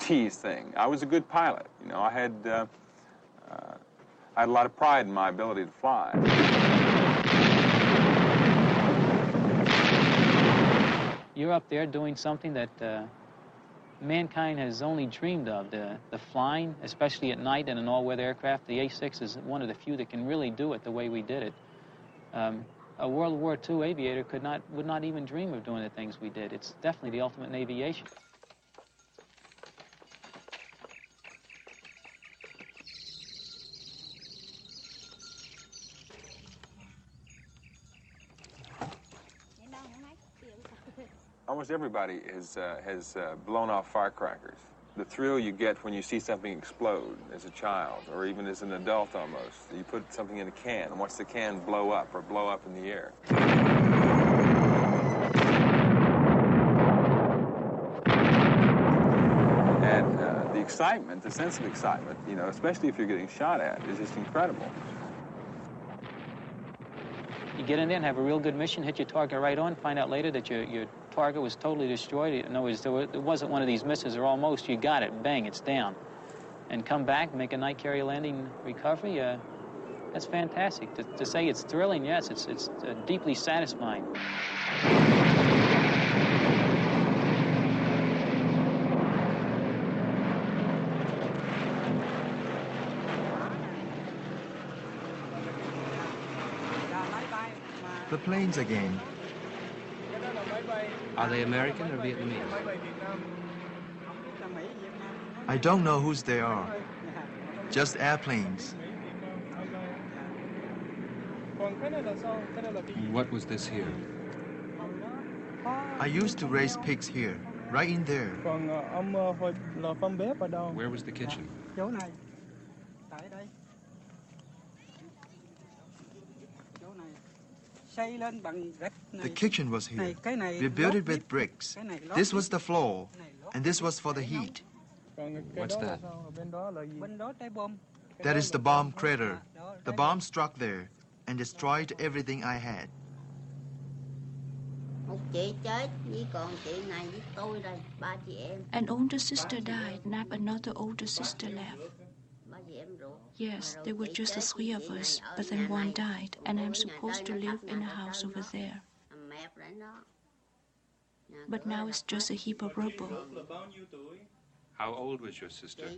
prestige thing. I was a good pilot. You know, I had a lot of pride in my ability to fly. You're up there doing something that mankind has only dreamed of, the flying, especially at night in an all-weather aircraft. The A-6 is one of the few that can really do it the way we did it. A World War II aviator would not even dream of doing the things we did. It's definitely the ultimate in aviation. Almost everybody has blown off firecrackers. The thrill you get when you see something explode as a child, or even as an adult almost. You put something in a can and watch the can blow up or blow up in the air. And the excitement, the sense of excitement, you know, especially if you're getting shot at, is just incredible. You get in there and have a real good mission, hit your target right on, find out later that your target was totally destroyed. In other words, it wasn't one of these misses or almost, you got it, bang, it's down. And come back, make a night carrier landing recovery, that's fantastic. To say it's thrilling, yes, it's deeply satisfying. The planes again. Are they American or Vietnamese? I don't know whose they are. Just airplanes. What was this here? I used to raise pigs here, right in there. Where was the kitchen? The kitchen was here. We built it with bricks. This was the floor, and this was for the heat. What's that? That is the bomb crater. The bomb struck there and destroyed everything I had. An older sister died, and I have another older sister left. Yes, there were just the three of us, but then one died, and I'm supposed to live in a house over there. But now it's just a heap of rubble. How old was your sister?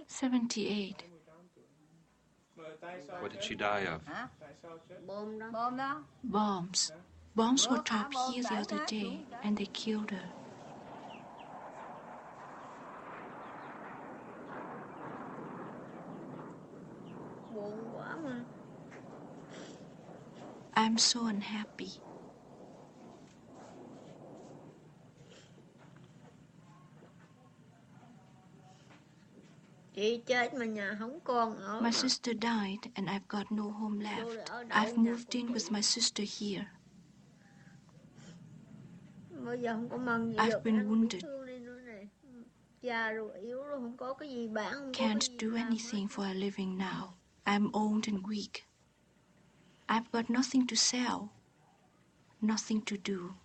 78. What did she die of? Bombs. Bombs were dropped here the other day, and they killed her. I'm so unhappy. My sister died and I've got no home left. I've moved in with my sister here. I've been wounded. Can't do anything for a living now. I'm old and weak. I've got nothing to sell, nothing to do.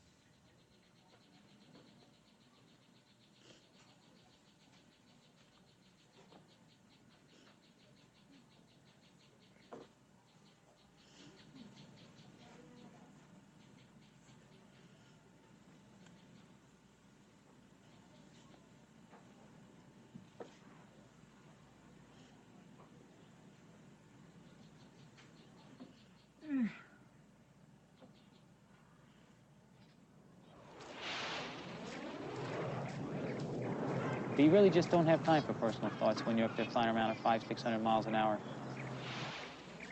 You really just don't have time for personal thoughts when you're up there flying around at 500-600 miles an hour.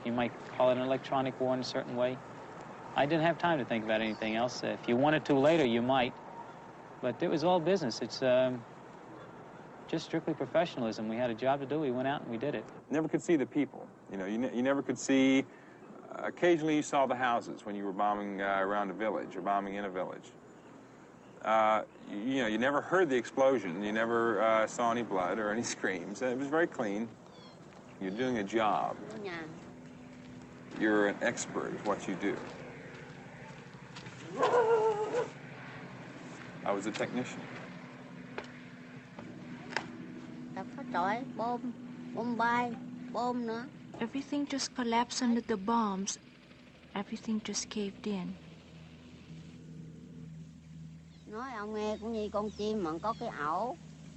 You might call it an electronic war in a certain way. I didn't have time to think about anything else. If you wanted to later, you might. But it was all business. It's just strictly professionalism. We had a job to do. We went out and we did it. Never could see the people. You know, you never could see. Occasionally you saw the houses when you were bombing around a village or bombing in a village. You know, you never heard the explosion. You never saw any blood or any screams. It was very clean. You're doing a job. You're an expert at what you do. I was a technician. Everything just collapsed under the bombs. Everything just caved in.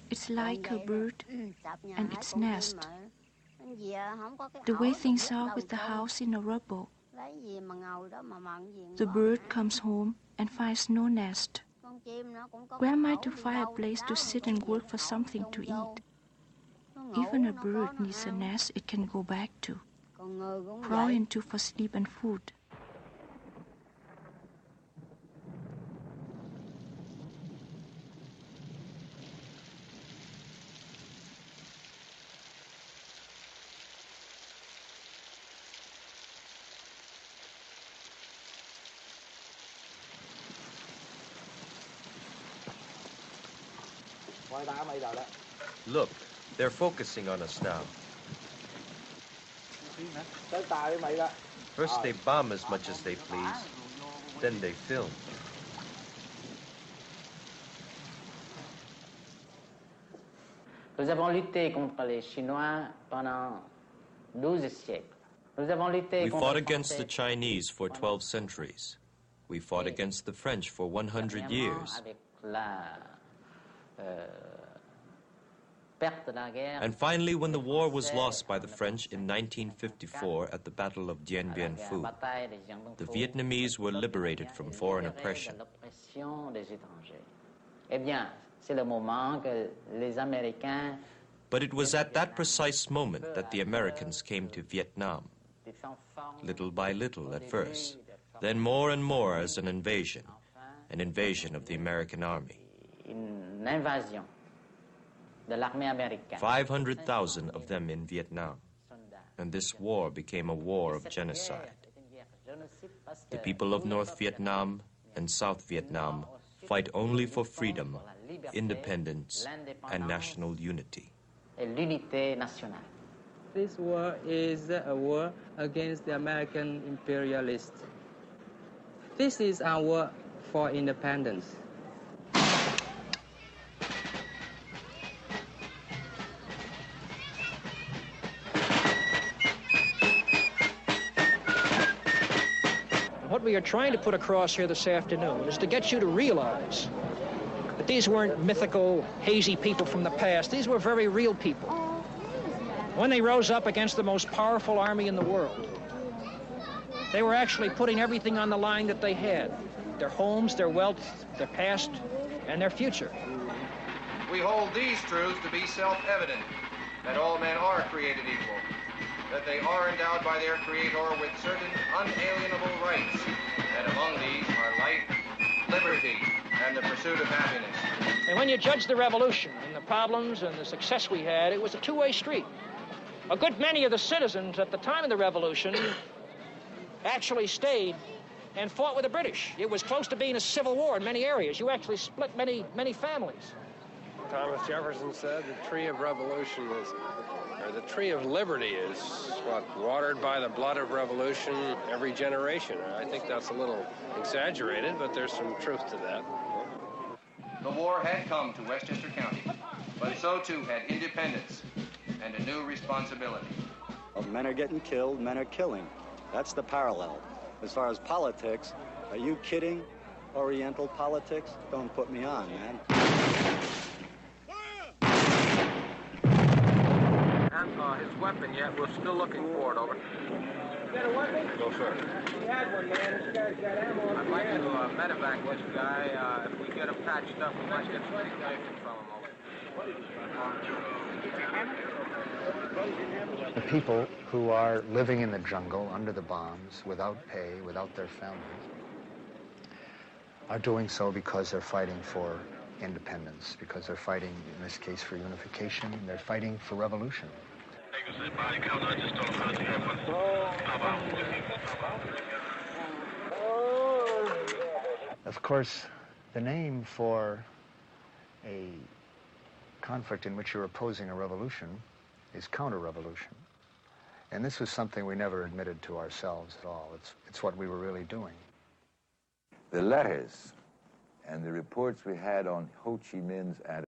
It's like a bird and its nest. The way things are with the house in a rubble. The bird comes home and finds no nest. Where am I to find a place to sit and work for something to eat? Even a bird needs a nest it can go back to, crawl into for sleep and food. Look, they're focusing on us now. First they bomb as much as they please, then they film. Nous avons lutté contre les Chinois pendant 12 siècles. We fought against the Chinese for 12 centuries. We fought against the French for 100 years. And finally, when the war was lost by the French in 1954 at the Battle of Dien Bien Phu, the Vietnamese were liberated from foreign oppression. But it was at that precise moment that the Americans came to Vietnam, little by little at first, then more and more as an invasion of the American army. 500,000 of them in Vietnam. And this war became a war of genocide. The people of North Vietnam and South Vietnam fight only for freedom, independence, and national unity. This war is a war against the American imperialists. This is our war for independence. What we are trying to put across here this afternoon is to get you to realize that these weren't mythical, hazy people from the past. These were very real people. When they rose up against the most powerful army in the world, they were actually putting everything on the line that they had. Their homes, their wealth, their past, and their future. We hold these truths to be self-evident, that all men are created equal, that they are endowed by their Creator with certain unalienable rights, and among these are life, liberty, and the pursuit of happiness. And when you judge the revolution and the problems and the success we had, it was a two-way street. A good many of the citizens at the time of the revolution actually stayed and fought with the British. It was close to being a civil war in many areas. You actually split many families. Thomas Jefferson said the tree of revolution is, or the tree of liberty is, what, watered by the blood of revolution every generation. I think that's a little exaggerated, but there's some truth to that. The war had come to Westchester County, but so too had independence and a new responsibility. Well, men are getting killed, men are killing. That's the parallel. As far as politics, are you kidding? Oriental politics? Don't put me on, man. His weapon yet. We're still looking for it, over. You got a weapon? No, sir. He had one, man. This guy's got ammo on. I'd like to medevac this guy. If we get him patched up, we might get some information from him, over. The people who are living in the jungle under the bombs, without pay, without their families, are doing so because they're fighting for independence, because they're fighting, in this case, for unification, and they're fighting for revolution. Of course, the name for a conflict in which you're opposing a revolution is counter-revolution. And this was something we never admitted to ourselves at all. It's what we were really doing. The letters and the reports we had on Ho Chi Minh's attitude